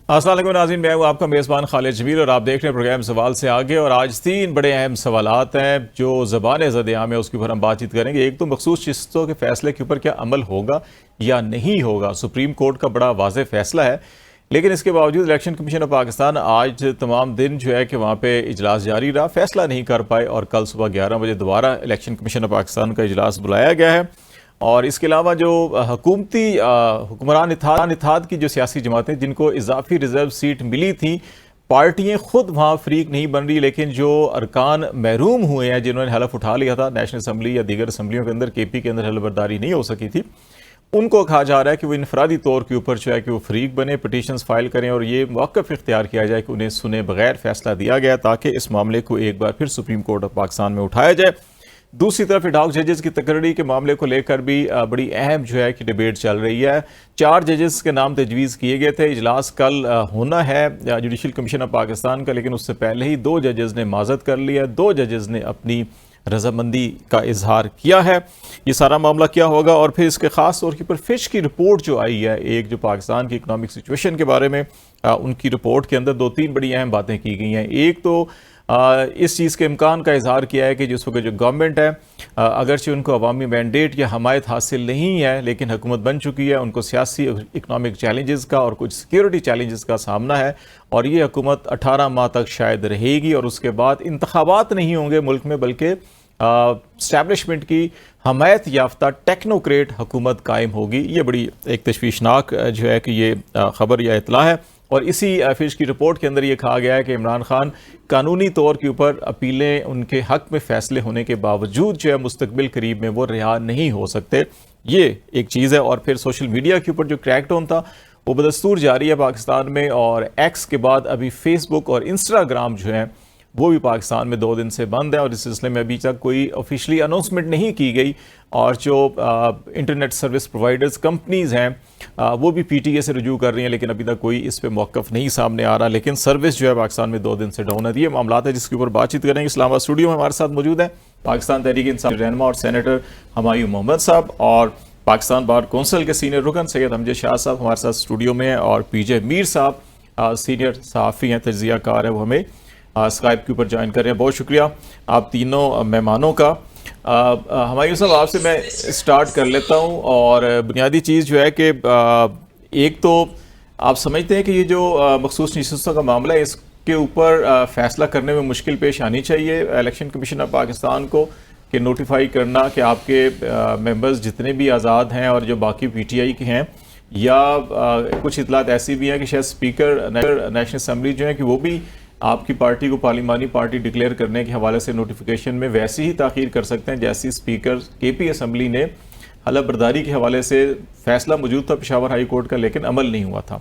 السلام علیکم ناظرین، میں ہوں آپ کا میزبان خالد جمیل اور آپ دیکھ رہے ہیں پروگرام سوال سے آگے۔ اور آج 3 بڑے اہم سوالات ہیں جو زبان زد عام ہے، اس کے اوپر ہم بات چیت کریں گے۔ ایک تو مخصوص شستوں کے فیصلے کے اوپر کیا عمل ہوگا یا نہیں ہوگا۔ سپریم کورٹ کا بڑا واضح فیصلہ ہے، لیکن اس کے باوجود الیکشن کمیشن آف پاکستان آج تمام دن جو ہے کہ وہاں پہ اجلاس جاری رہا، فیصلہ نہیں کر پائے، اور کل صبح 11 بجے دوبارہ الیکشن کمیشن آف پاکستان کا اجلاس بلایا گیا ہے۔ اور اس کے علاوہ جو حکومتی حکمران اتحاد کی جو سیاسی جماعتیں جن کو اضافی ریزرو سیٹ ملی تھیں، پارٹیاں خود وہاں فریق نہیں بن رہی، لیکن جو ارکان محروم ہوئے ہیں جنہوں نے حلف اٹھا لیا تھا نیشنل اسمبلی یا دیگر اسمبلیوں کے اندر، کے پی کے اندر حلف برداری نہیں ہو سکی تھی، ان کو کہا جا رہا ہے کہ وہ انفرادی طور کے اوپر جو ہے کہ وہ فریق بنے، پٹیشنز فائل کریں اور یہ موقف اختیار کیا جائے کہ انہیں سنے بغیر فیصلہ دیا گیا تاکہ اس معاملے کو ایک بار پھر سپریم کورٹ آف پاکستان میں اٹھایا جائے۔ دوسری طرف ڈاک ججز کی تقرری کے معاملے کو لے کر بھی بڑی اہم جو ہے کہ ڈیبیٹ چل رہی ہے۔ 4 ججز کے نام تجویز کیے گئے تھے، اجلاس کل ہونا ہے جوڈیشل کمیشن آف پاکستان کا، لیکن اس سے پہلے ہی 2 ججز نے معذرت کر لیا، 2 ججز نے اپنی رضامندی کا اظہار کیا ہے۔ یہ سارا معاملہ کیا ہوگا، اور پھر اس کے خاص طور کے پر فش کی رپورٹ جو آئی ہے، ایک جو پاکستان کی اکنامک سچویشن کے بارے میں ان کی رپورٹ کے اندر 2-3 بڑی اہم باتیں کی گئی ہیں۔ ایک تو اس چیز کے امکان کا اظہار کیا ہے کہ جس وقت جو گورنمنٹ ہے اگرچہ ان کو عوامی مینڈیٹ یا حمایت حاصل نہیں ہے، لیکن حکومت بن چکی ہے، ان کو سیاسی اکنامک چیلنجز کا اور کچھ سیکیورٹی چیلنجز کا سامنا ہے، اور یہ حکومت 18 ماہ تک شاید رہے گی، اور اس کے بعد انتخابات نہیں ہوں گے ملک میں، بلکہ اسٹیبلشمنٹ کی حمایت یافتہ ٹیکنوکریٹ حکومت قائم ہوگی۔ یہ بڑی ایک تشویشناک جو ہے کہ یہ خبر یا اطلاع ہے، اور اسی فش کی رپورٹ کے اندر یہ کہا گیا ہے کہ عمران خان قانونی طور کے اوپر اپیلیں ان کے حق میں فیصلے ہونے کے باوجود جو ہے مستقبل قریب میں وہ رہا نہیں ہو سکتے، یہ ایک چیز ہے۔ اور پھر سوشل میڈیا کے اوپر جو کریک ڈاؤن تھا وہ بدستور جاری ہے پاکستان میں، اور ایکس کے بعد ابھی فیس بک اور انسٹاگرام جو ہیں وہ بھی پاکستان میں 2 دن سے بند ہے، اور اس سلسلے میں ابھی تک کوئی آفیشلی اناؤنسمنٹ نہیں کی گئی، اور جو انٹرنیٹ سروس پرووائڈرز کمپنیز ہیں وہ بھی پی ٹی اے سے رجوع کر رہی ہیں، لیکن ابھی تک کوئی اس پہ موقف نہیں سامنے آ رہا، لیکن سروس جو ہے پاکستان میں 2 دن سے ڈاؤن ہے۔ یہ معاملات ہے جس کے اوپر بات چیت کریں گے۔ اسلام آباد اسٹوڈیو میں ہمارے ساتھ موجود ہیں پاکستان تحریک انصاف رہنما اور سینیٹر ہمایوں محمد صاحب، اور پاکستان بار کونسل کے سینئر رکن سید امجد شاہ صاحب ہمارے ساتھ اسٹوڈیو میں ہیں، اور پی جے میر صاحب سینئر صحافی ہیں، تجزیہ کار ہیں، وہ ہمیں اسکائپ کے اوپر جوائن کر رہے ہیں۔ بہت شکریہ آپ تینوں مہمانوں کا۔ ہمایوں صاحب آپ سے میں اسٹارٹ کر لیتا ہوں، اور بنیادی چیز جو ہے کہ ایک تو آپ سمجھتے ہیں کہ یہ جو مخصوص نشستوں کا معاملہ ہے اس کے اوپر فیصلہ کرنے میں مشکل پیش آنی چاہیے الیکشن کمیشن آف پاکستان کو، کہ نوٹیفائی کرنا کہ آپ کے ممبرز جتنے بھی آزاد ہیں اور جو باقی پی ٹی آئی کے ہیں، یا کچھ اطلاعات ایسی بھی ہیں کہ شاید اسپیکر نیشنل اسمبلی جو ہیں کہ وہ بھی آپ کی پارٹی کو پارلیمانی پارٹی ڈکلیئر کرنے کے حوالے سے نوٹیفیکیشن میں ویسی ہی تاخیر کر سکتے ہیں جیسی اسپیکر کے پی اسمبلی نے حلف برداری کے حوالے سے فیصلہ موجود تھا پشاور ہائی کورٹ کا، لیکن عمل نہیں ہوا تھا۔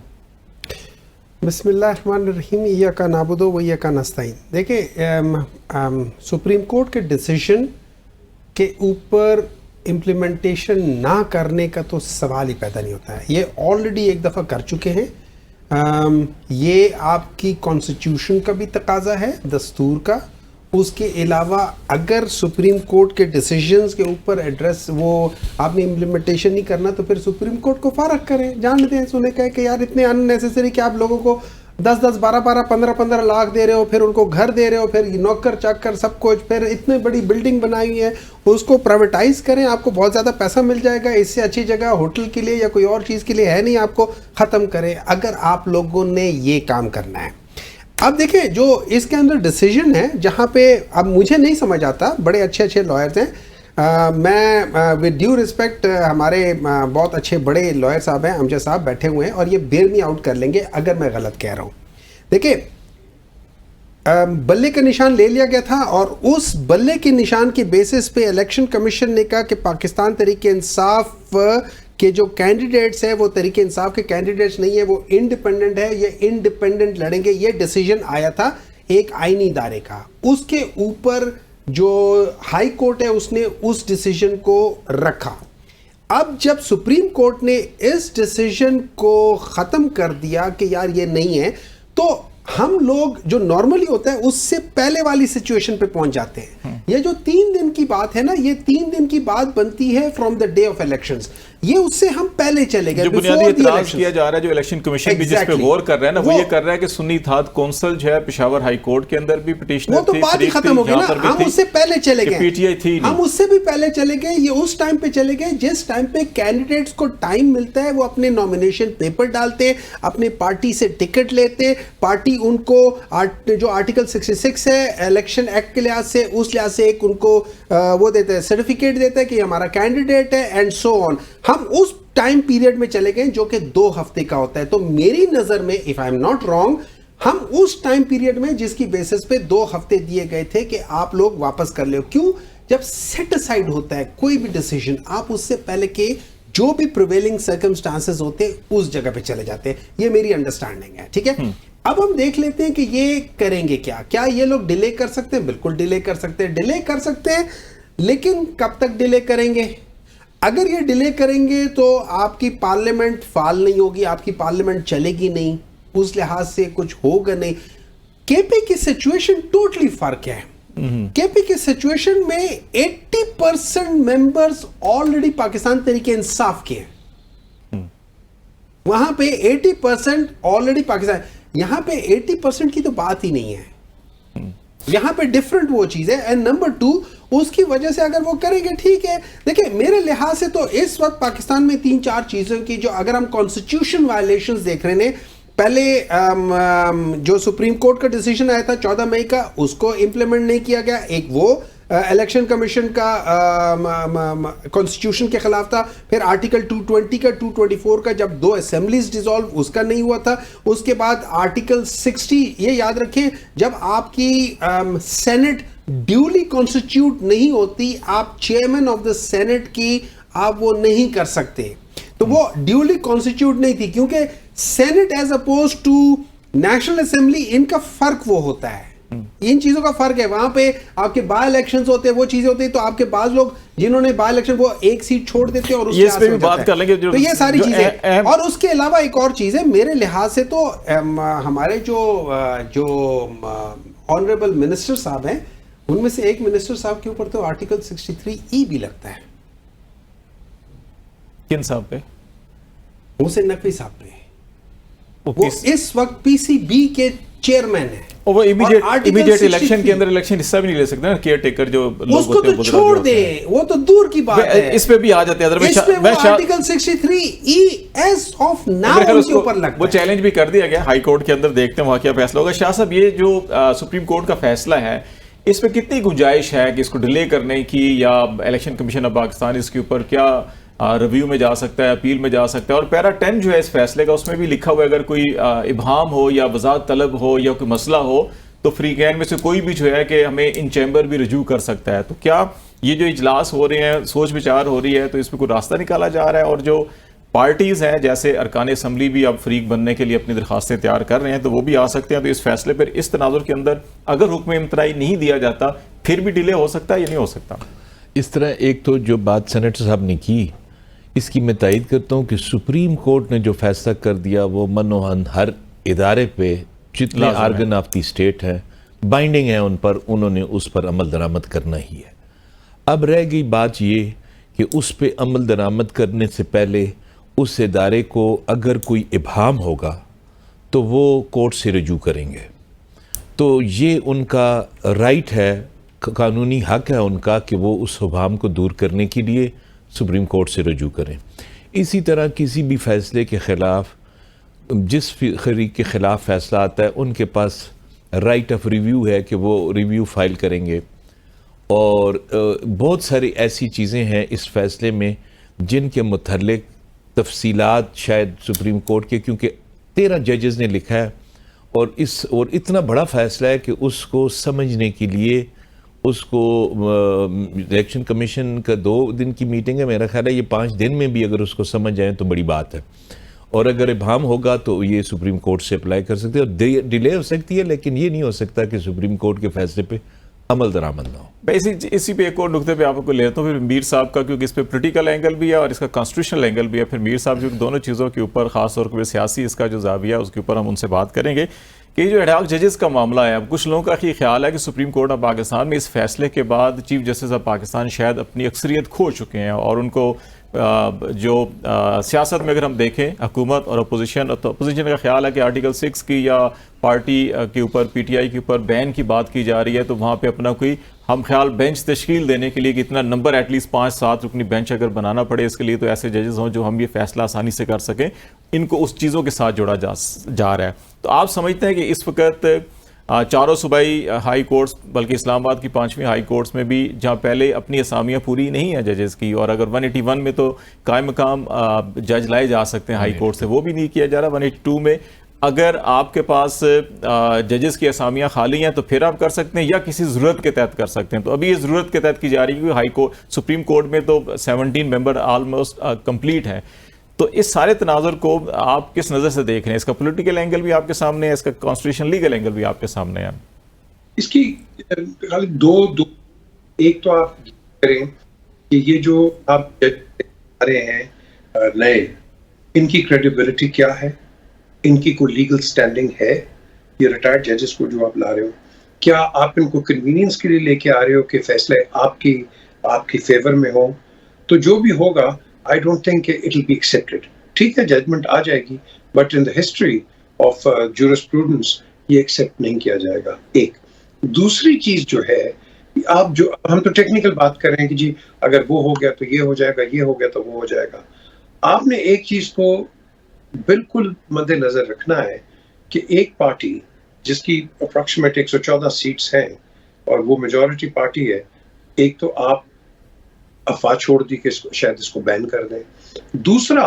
بسم اللہ الرحمن الرحیم، ایاک نعبد و ایاک نستعین۔ دیکھیں، سپریم کورٹ کے ڈیسیژن کے اوپر امپلیمنٹیشن نہ کرنے کا تو سوال ہی پیدا نہیں ہوتا ہے، یہ آلریڈی ایک دفعہ کر چکے ہیں۔ یہ آپ کی کانسٹیٹیوشن کا بھی تقاضا ہے، دستور کا۔ اس کے علاوہ اگر سپریم کورٹ کے ڈیسیژنز کے اوپر ایڈریس وہ آپ نے امپلیمنٹیشن نہیں کرنا تو پھر سپریم کورٹ کو فارغ کریں، جان دیں، انہیں کہیں کہ یار اتنے ان نیسیسری کہ آپ لوگوں کو 10-10 12-12 15-15 لاکھ دے رہے ہو، پھر ان کو گھر دے رہے ہو، پھر نوکر چاکر سب کچھ، پھر اتنے بڑی بلڈنگ بنائی ہے، اس کو پرائیویٹائز کریں، آپ کو بہت زیادہ پیسہ مل جائے گا، اس سے اچھی جگہ ہوٹل کے لیے یا کوئی اور چیز کے لیے ہے نہیں، آپ کو ختم کریں اگر آپ لوگوں نے یہ کام کرنا ہے۔ اب دیکھیں جو اس کے اندر ڈیسیژن ہے، جہاں پہ اب مجھے نہیں سمجھ آتا، بڑے اچھے لائرز ہیں، میں ود ڈیو رسپیکٹ ہمارے بہت اچھے بڑے لائر صاحب ہیں، امجد صاحب بیٹھے ہوئے ہیں، اور یہ بیئر می آؤٹ کر لیں گے اگر میں غلط کہہ رہا ہوں۔ دیکھیں، بلے کا نشان لے لیا گیا تھا، اور اس بلے کے نشان کے بیسس پہ الیکشن کمیشن نے کہا کہ پاکستان تحریک انصاف کے جو کینڈیڈیٹس ہیں وہ تحریک انصاف کے کینڈیڈیٹس نہیں ہیں، وہ انڈیپینڈنٹ ہے، یہ انڈیپینڈنٹ لڑیں گے۔ یہ ڈیسیژن آیا تھا ایک آئینی ادارے کا، اس کے اوپر جو ہائی کورٹ ہے اس نے اس ڈیسیژن کو رکھا۔ اب جب سپریم کورٹ نے اس ڈیسیژن کو ختم کر دیا کہ یار یہ نہیں ہے، تو ہم لوگ جو نارملی ہوتا ہے اس سے پہلے والی سچویشن پہ پہنچ جاتے ہیں۔ یہ جو 3 دن کی بات ہے نا، یہ 3 دن کی بات بنتی ہے from the day of elections. یہ اس سے ہم پہلے چلے گئے. جو بنیادی اعتراض کیا جا رہا ہے جو الیکشن کمیشن بھی جس پہ غور کر رہا ہے نا وہ یہ کر رہا ہے کہ سنی اتحاد کونسل جو ہے پشاور ہائی کورٹ کے اندر بھی پٹیشنر وہ تو بات ہی ختم ہو گئی نا. ہم اس سے پہلے چلے گئے, پی ٹی آئی تھی, ہم اس سے بھی پہلے چلے گئے. یہ اس ٹائم پہ چلے گئے جس ٹائم پہ کینڈیڈیٹس کو ٹائم ملتا ہے, وہ اپنے نامینیشن پیپر ڈالتے, اپنے پارٹی سے ٹکٹ لیتے, پارٹی ان کو جو آرٹیکل 66 ہے الیکشن ایکٹ کے لحاظ سے, اس لحاظ سے ایک ان کو وہ دیتا ہے, سرٹیفکیٹ دیتا ہے کہ ہمارا کینڈیڈیٹ ہے اینڈ سو آن. ہم اس ٹائم پیریڈ میں چلے گئے جو کہ 2 ہفتے کا ہوتا ہے. تو میری نظر میں if I am not wrong, ہم اس ٹائم پیریڈ میں جس کی بیسس پہ 2 ہفتے دیے گئے تھے کہ آپ لوگ واپس کر لیں. کیوں؟ جب سیٹ اسائڈ ہوتا ہے کوئی بھی ڈیسیژن, آپ اس سے پہلے کے جو بھی پریویلنگ سرکمسٹانسز ہوتے ہیں اس جگہ پہ چلے جاتے ہیں. یہ میری انڈرسٹینڈنگ ہے, ٹھیک ہے. اب ہم دیکھ لیتے ہیں کہ یہ کریں گے کیا یہ لوگ ڈیلے کر سکتے ہیں؟ بالکل ڈیلے کر سکتے ہیں, ڈیلے کر سکتے ہیں, لیکن کب تک ڈیلے کریں گے؟ اگر یہ ڈیلے کریں گے تو آپ کی پارلیمنٹ فعال نہیں ہوگی, آپ کی پارلیمنٹ چلے گی نہیں, اس لحاظ سے کچھ ہوگا نہیں. کے پی کی سچویشن ٹوٹلی فرق ہے. کے پی کی سچویشن میں 80% ممبرز آلریڈی پاکستان تحریک انصاف کے ہیں. وہاں پہ 80% آلریڈی پاکستان, یہاں پہ 80% کی تو بات ہی نہیں ہے. یہاں پہ ڈیفرنٹ وہ چیز ہے. اینڈ نمبر 2, اس کی وجہ سے اگر وہ کریں گے ٹھیک ہے. دیکھیں میرے لحاظ سے تو اس وقت پاکستان میں 3-4 چیزوں کی جو اگر ہم کانسٹیٹیوشن وائلیشنز دیکھ رہے ہیں, پہلے جو سپریم کورٹ کا ڈیسیژن آیا تھا 14 مئی کا, اس کو امپلیمنٹ نہیں کیا گیا. ایک وہ الیکشن کمیشن کا کانسٹیٹیوشن کے خلاف تھا. پھر آرٹیکل 220 کا 224 کا جب 2 اسمبلیز ڈیزالو, اس کا نہیں ہوا تھا. اس کے بعد آرٹیکل 60, یہ یاد رکھیں جب آپ کی سینٹ ڈیولی کانسٹیٹیوٹ نہیں ہوتی, آپ چیئرمین آف دا سینٹ کی آپ وہ نہیں کر سکتے. تو وہ ڈیولی کانسٹیٹیوٹ نہیں تھی کیونکہ Senate as oppose to National Assembly ان کا فرق وہ ہوتا ہے, ان چیزوں کا فرق ہے. وہاں پہ آپ کے بائی الیکشنز ہوتے ہیں, وہ چیزیں ہوتی ہیں, تو آپ کے بعض لوگ جنہوں نے بائی الیکشن وہ ایک سیٹ چھوڑ دیتے ہیں اور اس پہ بھی بات کر لیں گے. تو یہ ساری چیزیں. اور اس کے علاوہ ایک اور چیز ہے میرے لحاظ سے, تو ہمارے جو آنریبل منسٹر صاحب ہیں ان میں سے ایک منسٹر صاحب کے اوپر تو آرٹیکل 63E بھی لگتا ہے. کن صاحب پہ؟ محسن نقوی صاحب پہ. وہ اس وقت پی سی بی کے چیئرمین ہیں. وہ امیڈیٹ الیکشن کے اندر الیکشن حصہ بھی نہیں لے سکتے نا, کیئر ٹیکر جو لوگ اس کو تو چھوڑ دیں, وہ تو دور کی بات ہے. اس پہ بھی آ جاتے ہیں. اس پہ وہ article 63E as of now in کے اوپر لگتا ہے. وہ چیلنج بھی کر دیا گیا ہائی کورٹ کے اندر, دیکھتے ہیں وہاں کیا فیصلہ ہوگا. شاہ صاحب یہ جو سپریم کورٹ کا فیصلہ ہے اس پہ کتنی گنجائش ہے کہ اس کو ڈیلے کرنے کی, یا الیکشن کمیشن آف پاکستان اس کے اوپر کیا ریویو میں جا سکتا ہے, اپیل میں جا سکتا ہے؟ اور پیرا 10 جو ہے اس فیصلے کا, اس میں بھی لکھا ہوا ہے اگر کوئی ابہام ہو یا وضاحت طلب ہو یا کوئی مسئلہ ہو تو فریقین میں سے کوئی بھی جو ہے کہ ہمیں ان چیمبر بھی رجوع کر سکتا ہے. تو کیا یہ جو اجلاس ہو رہے ہیں, سوچ بچار ہو رہی ہے, تو اس میں کوئی راستہ نکالا جا رہا ہے؟ اور جو پارٹیز ہیں جیسے ارکان اسمبلی بھی اب فریق بننے کے لیے اپنی درخواستیں تیار کر رہے ہیں, تو وہ بھی آ سکتے ہیں. تو اس فیصلے پر اس تناظر کے اندر اگر حکم امتناعی نہیں دیا جاتا پھر بھی ڈیلے ہو سکتا ہے یا نہیں ہو سکتا؟ اس طرح ایک تو جو بات سینیٹر صاحب نے کی اس کی میں تائید کرتا ہوں کہ سپریم کورٹ نے جو فیصلہ کر دیا وہ منوہن ہر ادارے پہ جتنے آرگن آف دی اسٹیٹ ہیں بائنڈنگ ہے ان پر, انہوں نے اس پر عمل درآمد کرنا ہی ہے. اب رہ گئی بات یہ کہ اس پہ عمل درآمد کرنے سے پہلے اس ادارے کو اگر کوئی ابہام ہوگا تو وہ کورٹ سے رجوع کریں گے. تو یہ ان کا رائٹ ہے, قانونی حق ہے ان کا کہ وہ اس ابہام کو دور کرنے کے لیے سپریم کورٹ سے رجوع کریں. اسی طرح کسی بھی فیصلے کے خلاف, جس فریق کے خلاف فیصلہ آتا ہے ان کے پاس رائٹ آف ریویو ہے کہ وہ ریویو فائل کریں گے. اور بہت ساری ایسی چیزیں ہیں اس فیصلے میں جن کے متعلق تفصیلات شاید سپریم کورٹ کے, کیونکہ 13 ججز نے لکھا ہے اور اتنا بڑا فیصلہ ہے کہ اس کو سمجھنے کے لیے اس کو الیکشن کمیشن کا 2 دن کی میٹنگ ہے, میرا خیال ہے یہ 5 دن میں بھی اگر اس کو سمجھ جائیں تو بڑی بات ہے. اور اگر ابہام ہوگا تو یہ سپریم کورٹ سے اپلائی کر سکتے ہیں اور ڈیلے ہو سکتی ہے, لیکن یہ نہیں ہو سکتا کہ سپریم کورٹ کے فیصلے پہ عمل درآمد نہ ہو. اسی پہ ایک اور نقطے پہ آپ کو لیتا ہوں پھر میر صاحب کا, کیونکہ اس پہ پولیٹیکل اینگل بھی ہے اور اس کا کانسٹیٹیوشنل اینگل بھی ہے. پھر میر صاحب جو دونوں چیزوں کے اوپر خاص طور پہ سیاسی اس کا جو زاویہ ہے اس کے اوپر ہم ان سے بات کریں گے کہ یہ جو ایڈاک ججز کا معاملہ ہے. اب کچھ لوگوں کا یہ خیال ہے کہ سپریم کورٹ آف پاکستان میں اس فیصلے کے بعد چیف جسٹس آف پاکستان شاید اپنی اکثریت کھو چکے ہیں اور ان کو جو سیاست میں اگر ہم دیکھیں حکومت اور اپوزیشن، تو اپوزیشن کا خیال ہے کہ آرٹیکل 6 کی یا پارٹی کے اوپر پی ٹی آئی کے اوپر بین کی بات کی جا رہی ہے، تو وہاں پہ اپنا کوئی ہم خیال بینچ تشکیل دینے کے لیے کہ اتنا نمبر ایٹ لیسٹ 5-7 رکنی بینچ اگر بنانا پڑے اس کے لیے، تو ایسے ججز ہوں جو ہم یہ فیصلہ آسانی سے کر سکیں، ان کو اس چیزوں کے ساتھ جوڑا جا رہا ہے۔ تو آپ سمجھتے ہیں کہ اس وقت چاروں صوبائی ہائی کورٹس، بلکہ اسلام آباد کی 5ویں ہائی کورٹس میں بھی جہاں پہلے اپنی اسامیاں پوری نہیں ہیں ججز کی، اور اگر 181 میں تو قائم مقام جج لائے جا سکتے ہیں ہائی کورٹ سے، وہ بھی نہیں کیا جا رہا، 182 میں اگر آپ کے پاس ججز کی اسامیاں خالی ہیں تو پھر آپ کر سکتے ہیں یا کسی ضرورت کے تحت کر سکتے ہیں؟ تو ابھی یہ ضرورت کے تحت کی جا رہی ہے، کیونکہ ہائی کورٹ سپریم کورٹ میں تو 17 ممبر آلموسٹ کمپلیٹ ہیں۔ تو اس سارے تناظر کو آپ کس نظر سے دیکھ رہے ہیں؟ اس کا پولیٹیکل اینگل بھی آپ کے سامنے ہے، اس کا کانسٹیٹیوشن لیگل اینگل بھی آپ کے سامنے ہے۔ اس کی دو ایک تو آپ کریں کہ یہ جو آپ جج آ رہے ہیں نئے، ان کی کریڈیبلٹی کیا ہے، ان کی کوئی لیگل سٹینڈنگ ہے؟ یہ ریٹائرڈ ججز کو جو آپ لا رہے ہو، کیا آپ ان کو کنوینئنس کے لیے لے کے آ رہے ہو کہ فیصلے آپ کی فیور میں ہوں؟ تو جو بھی ہوگا I don't think it will be accepted. ٹھیک ہے، ججمنٹ آ جائے گی، but in the history of jurisprudence یہ ایکسیپٹ نہیں کیا جائے گا۔ ایک دوسری چیز جو ہے، ہم تو ٹیکنیکل بات کر رہے ہیں کہ جی اگر وہ ہو گیا تو یہ ہو جائے گا، یہ ہو گیا تو وہ ہو جائے گا۔ آپ نے ایک چیز کو بالکل مد نظر رکھنا ہے کہ ایک پارٹی جس کی اپروکسیمیٹ 114 سیٹس ہیں اور وہ میجورٹی پارٹی ہے، ایک تو آپ افواہ چھوڑ دی کہ شاید اس کو بین کر دیں، دوسرا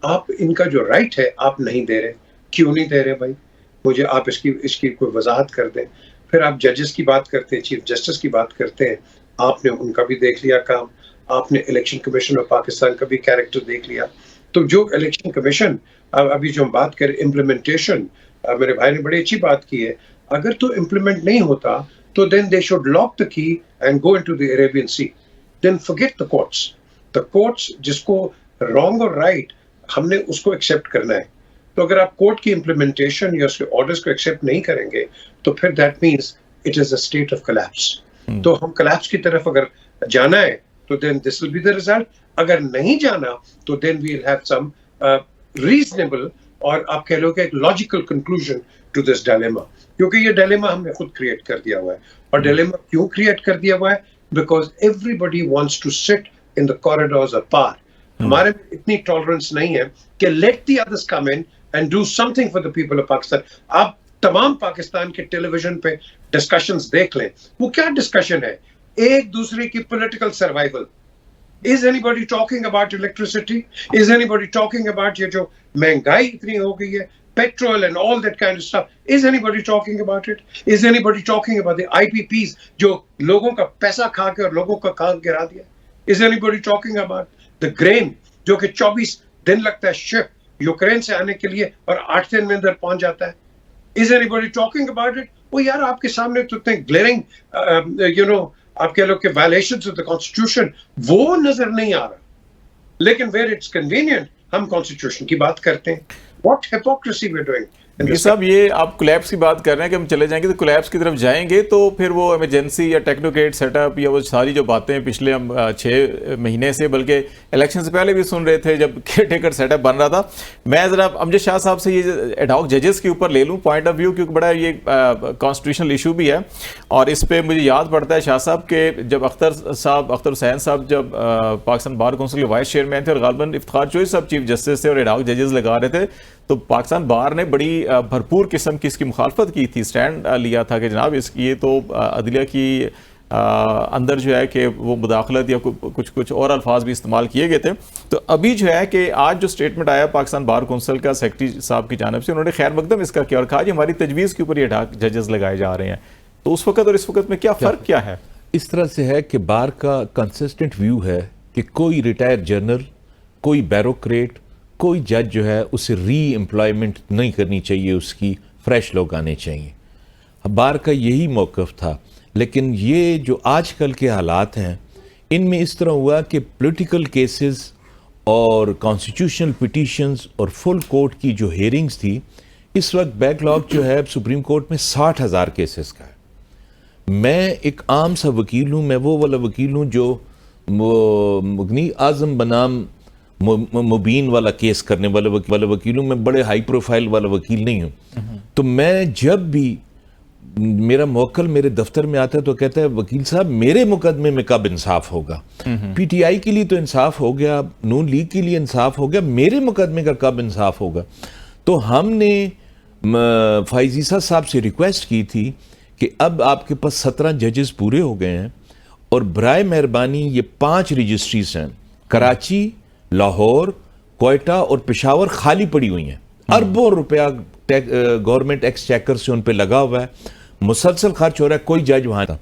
آپ ان کا جو رائٹ ہے آپ نہیں دے رہے۔ کیوں نہیں دے رہے بھائی؟ مجھے آپ اس کی کوئی وضاحت کر دیں۔ پھر آپ ججز کی بات کرتے ہیں، چیف جسٹس کی بات کرتے ہیں، آپ نے ان کا بھی دیکھ لیا کام، آپ نے الیکشن کمیشن آف پاکستان کا بھی کیریکٹر دیکھ لیا۔ تو جو الیکشن کمیشن ابھی جو ہم بات کریں امپلیمنٹیشن، میرے بھائی نے بڑی اچھی بات کی ہے، اگر تو امپلیمنٹ نہیں ہوتا تو دین they should lock the key and go into the Arabian sea, then forget the courts. The courts جس کو wrong اور right ہم نے اس کو accept کرنا ہے۔ تو اگر آپ کورٹ کی implementation یا اس کے orders کو accept نہیں کریں گے تو پھر that means it is a state of collapse. تو ہم collapse کی طرف اگر جانا ہے تو then this will be the result. اگر نہیں جانا تو then we will have some reasonable اور آپ کہہ لو کہ ایک logical conclusion to this dilemma. کیونکہ یہ dilemma ہم نے خود create کر دیا ہوا ہے، اور dilemma کیوں create کر دیا ہوا ہے؟ Because everybody wants to sit in the corridors of power. ہمارے میں اتنی ٹالرنس نہیں ہے کہ let the others come in and do something for the people of Pakistan. آپ تمام پاکستان کے ٹیلی ویژن پہ ڈسکشنز دیکھ لیں، وہ کیا ڈسکشن ہے؟ ایک دوسرے کی political survival. Is anybody talking about electricity? Is anybody talking about یہ جو مہنگائی اتنی ہو گئی ہے، petrol and all that kind of stuff? Is anybody talking about it? Is anybody talking about the IPPs جو لوگوں کا پیسہ کھا کے اور لوگوں کا کام گرا دیا؟ Is anybody talking about the grain جو کہ 24 دن لگتا ہے شپ یوکرین سے آنے کے لیے اور 8 دن میں اندر پہنچ جاتا ہے؟ Is anybody talking about it? وہ یار آپ کے سامنے تو اتنے glaring آپ کہہ لو کہ violations of the constitution وہ نظر نہیں آ رہا، لیکن where it's convenient ہم constitution کی بات کرتے ہیں۔ What hypocrisy we're doing. صاحب یہ آپ کولیپس کی بات کر رہے ہیں کہ ہم چلے جائیں گے تو کولیپس کی طرف جائیں گے تو پھر وہ ایمرجنسی یا ٹیکنوکریٹ سیٹ اپ یا وہ ساری جو باتیں پچھلے ہم 6 مہینے سے بلکہ الیکشن سے پہلے بھی سن رہے تھے جب کیئر ٹیکر سیٹ اپ بن رہا تھا۔ میں ذرا امجد شاہ صاحب سے یہ ایڈ ہاک ججز کے اوپر لے لوں پوائنٹ آف ویو، کیونکہ بڑا یہ کانسٹیٹیوشنل ایشو بھی ہے، اور اس پہ مجھے یاد پڑتا ہے شاہ صاحب کہ جب اختر حسین صاحب جب پاکستان بار کونسل کے وائس چیئرمین تھے اور غالباً افتخار چوہدری صاحب چیف جسٹس تھے اور ایڈ ہاک ججز لگا رہے تھے، تو پاکستان بار نے بڑی بھرپور قسم کی اس کی مخالفت کی تھی، سٹینڈ لیا تھا کہ جناب اس کی یہ تو عدلیہ کی اندر جو ہے کہ وہ مداخلت یا کچھ اور الفاظ بھی استعمال کیے گئے تھے۔ تو ابھی جو ہے کہ آج جو سٹیٹمنٹ آیا پاکستان بار کونسل کا سیکرٹری صاحب کی جانب سے، انہوں نے خیر مقدم اس کا کیا اور کہا کہ ہماری تجویز کے اوپر یہ ججز لگائے جا رہے ہیں۔ تو اس وقت اور اس وقت میں کیا فرق کیا ہے؟ اس طرح سے ہے کہ بار کا کنسسٹنٹ ویو ہے کہ کوئی ریٹائر جنرل، کوئی بیوروکریٹ، کوئی جج جو ہے اسے ری امپلائمنٹ نہیں کرنی چاہیے، اس کی فریش لوگ آنے چاہیے۔ بار کا یہی موقف تھا، لیکن یہ جو آج کل کے حالات ہیں ان میں اس طرح ہوا کہ پولیٹیکل کیسز اور کانسٹیٹیوشنل پٹیشنز اور فل کورٹ کی جو ہیئرنگز تھی، اس وقت بیک لاگ جو ہے سپریم کورٹ میں 60,000 کیسز کا ہے۔ میں ایک عام سا وکیل ہوں، میں وہ والا وکیل ہوں جو مغنی اعظم بنام مبین والا کیس کرنے والے وکیلوں میں بڑے ہائی پروفائل والا وکیل نہیں ہوں. تو میں جب بھی میرا موکل میرے دفتر میں آتا ہے تو کہتا ہے وکیل صاحب میرے مقدمے میں کب انصاف ہوگا؟ پی ٹی آئی کے لیے تو انصاف ہو گیا, نون لیگ کے لیے انصاف ہو گیا, میرے مقدمے کا کب انصاف ہوگا؟ تو ہم نے فائز عیسیٰ صاحب سے ریکویسٹ کی تھی کہ اب آپ کے پاس 17 ججز پورے ہو گئے ہیں اور برائے مہربانی یہ 5 رجسٹریز ہیں, کراچی, لاہور, کوئٹہ اور پشاور خالی پڑی ہوئی ہیں. اربوں روپیہ گورنمنٹ ایکسچیکر سے ان پہ لگا ہوا ہے, مسلسل خرچ ہو رہا ہے, کوئی جج وہاں تھا,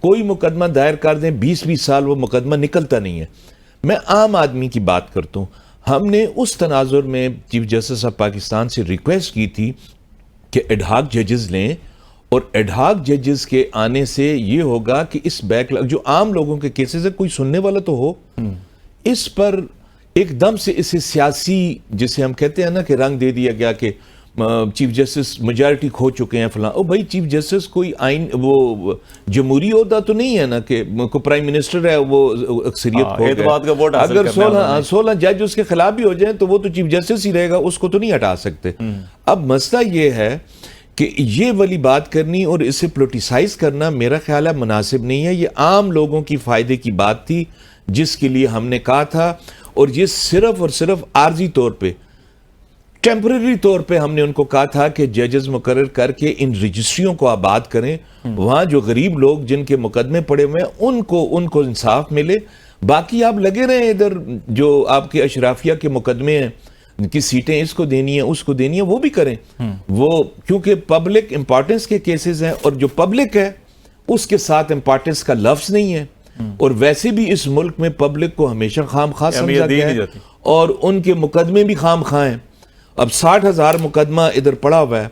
کوئی مقدمہ دائر کر دیں 20-20 سال وہ مقدمہ نکلتا نہیں ہے. میں عام آدمی کی بات کرتا ہوں. ہم نے اس تناظر میں چیف جسٹس آف پاکستان سے ریکویسٹ کی تھی کہ ایڈہاک ججز لیں, اور ایڈہاک ججز کے آنے سے یہ ہوگا کہ اس بیک لاگ جو عام لوگوں کے کیسز ہے کوئی سننے والا تو ہو, اس پر ایک دم سے اسے سیاسی جسے ہم کہتے ہیں نا کہ رنگ دے دیا گیا کہ چیف جسٹس میجارٹی کھو چکے ہیں فلاں. او بھائی چیف جسٹس کوئی آئین وہ جمہوری عہدہ تو نہیں ہے نا کہ کوئی پرائم منسٹر ہے وہ اکثریت کھو گئے. اگر 16 جج اس کے خلاف بھی ہو جائیں تو وہ تو چیف جسٹس ہی رہے گا, اس کو تو نہیں ہٹا سکتے. اب مسئلہ یہ ہے کہ یہ والی بات کرنی اور اسے پولیٹیسائز کرنا میرا خیال ہے مناسب نہیں ہے. یہ عام لوگوں کی فائدے کی بات تھی جس کے لیے ہم نے کہا تھا, اور یہ صرف اور صرف عارضی طور پہ ٹیمپریری طور پہ ہم نے ان کو کہا تھا کہ ججز مقرر کر کے ان رجسٹریوں کو آباد کریں, وہاں جو غریب لوگ جن کے مقدمے پڑے ہوئے ہیں ان کو انصاف ملے. باقی آپ لگے رہیں ادھر جو آپ کے اشرافیہ کے مقدمے ہیں کہ سیٹیں اس کو دینی ہیں اس کو دینی ہیں وہ بھی کریں, وہ کیونکہ پبلک امپورٹنس کے کیسز ہیں, اور جو پبلک ہے اس کے ساتھ امپورٹنس کا لفظ نہیں ہے. اور ویسے بھی اس ملک میں پبلک کو ہمیشہ خام خواہ سمجھا گیا ہے اور ان کے مقدمے بھی خام خواہ ہیں. اب 60,000 مقدمہ ادھر پڑا ہوا ہے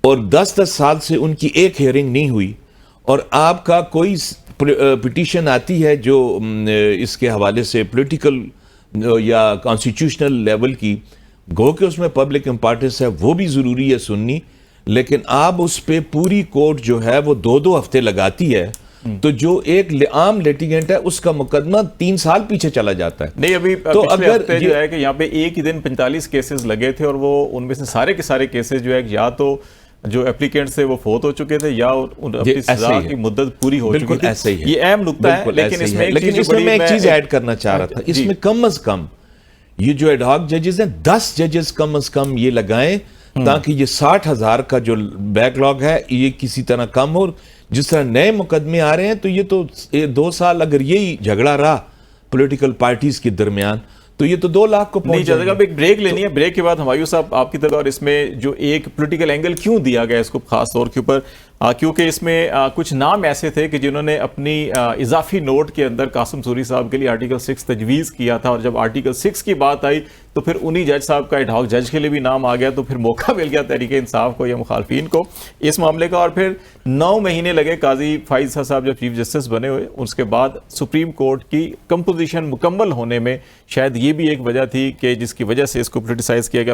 اور 10 سال سے ان کی ایک ہیئرنگ نہیں ہوئی, اور آپ کا کوئی پٹیشن آتی ہے جو اس کے حوالے سے پولیٹیکل یا کانسٹیٹیوشنل لیول کی, گو کہ اس میں پبلک امپورٹنس ہے, وہ بھی ضروری ہے سننی, لیکن آپ اس پہ پوری کورٹ جو ہے وہ 2 ہفتے لگاتی ہے, تو جو ایک عام لیٹیگنٹ ہے اس کا مقدمہ 3 سال پیچھے چلا جاتا ہے. نہیں ابھی تو پچھلے ہفتے جو ہے کہ یہاں پہ ایک ہی دن 45 کیسز لگے تھے, اور وہ ان میں سے سارے کے سارے کیسز جو ہے یا تو جو اپلیکینٹ سے وہ فوت ہو چکے تھے یا اپنی سزا کی مدت پوری ہو چکی تھی. یہ اہم نکتہ ہے, لیکن اس میں ایک چیز ایڈ کرنا چاہ رہا تھا. اس میں کم از کم یہ جو ایڈہاک ججز ہیں 10 ججز کم از کم یہ لگائیں تاکہ یہ 60,000 کا جو بیک لاگ ہے یہ کسی طرح کم ہو. جس طرح نئے مقدمے آ رہے ہیں تو یہ تو 2 سال اگر یہی جھگڑا رہا پولیٹیکل پارٹیز کے درمیان تو یہ تو 2 لاکھ کو پہنچ جائے گا. اب ایک بریک لینی ہے, بریک کے بعد ہمایوں صاحب آپ کی طرف, اور اس میں جو ایک پولیٹیکل اینگل کیوں دیا گیا اس کو خاص طور کے اوپر, کیونکہ اس میں کچھ نام ایسے تھے کہ جنہوں نے اپنی اضافی نوٹ کے اندر قاسم سوری صاحب کے لیے آرٹیکل 6 تجویز کیا تھا, اور جب آرٹیکل 6 کی بات آئی تو پھر انہی جج صاحب کا ایڈہاک جج کے لیے بھی نام آ گیا, تو پھر موقع مل گیا تحریک انصاف کو یا مخالفین کو اس معاملے کا. اور پھر 9 مہینے لگے قاضی فائز صاحب جب چیف جسٹس بنے ہوئے, اس کے بعد سپریم کورٹ کی کمپوزیشن مکمل ہونے میں شاید یہ بھی ایک وجہ تھی کہ جس کی وجہ سے اس کو پولیٹیسائز کیا گیا.